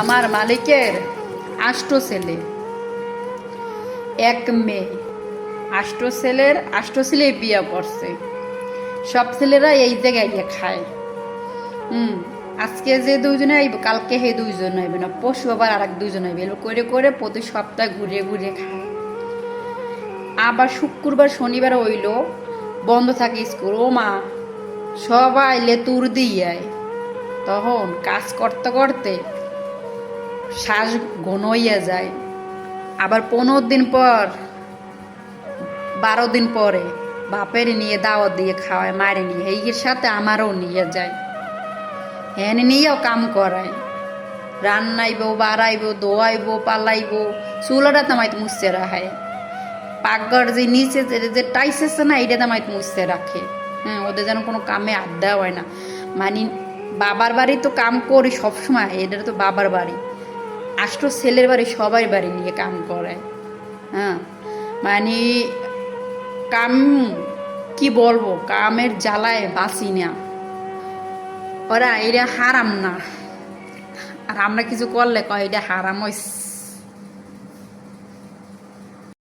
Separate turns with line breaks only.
আমার মালিকের 8 ছেলে 1 মেয়ে। 8 ছেলে বিয়ে করছে। সব ছেলেরা এই জায়গায় গিয়ে খায়। আজকে যে 2 জন আইব কালকে হে 2 জন আইবে না, পশু আবার আর 2 জন আইবে, করে করে প্রতি সপ্তাহে ঘুরে ঘুরে খায়। আবার শুক্রবার শনিবার হইল বন্ধ থাকে স্কুল, ও মা সবাই আইলে তুর দিয়ে তখন কাজ করতে করতে শ্বাস ঘন হইয়া যায়। আবার 15 দিন পর 12 দিন পরে বাপের নিয়ে দাওয়াত দিয়ে খাওয়ায়, মারে নিয়ে এইর সাথে আমারও নিয়ে যায়, হ্যাঁ নিয়েও কাম করায়, রান্নাইব বাড়াইব দোয়াইব পালাইব, চুলাটা তামাইতে মুছতে রাখায়, পাকঘর যে নিচে যে টাইস আছে না এইটা তামাইতে মুছতে রাখে। হ্যাঁ, ওদের যেন কোনো কামে আড্ডা হয় না। মানে বাবার বাড়ি তো কাম করি সবসময়, এদের তো বাবার বাড়ি, 8 ছেলের বাড়ি সবাই বাড়ি নিয়ে কাম করে। হ্যাঁ, মানে কাম কি বলবো, কামের জ্বালায় বাঁচি না। ওরা এটা হারাম না, আর আমরা কিছু করলে কয় এটা হারাম হইছে।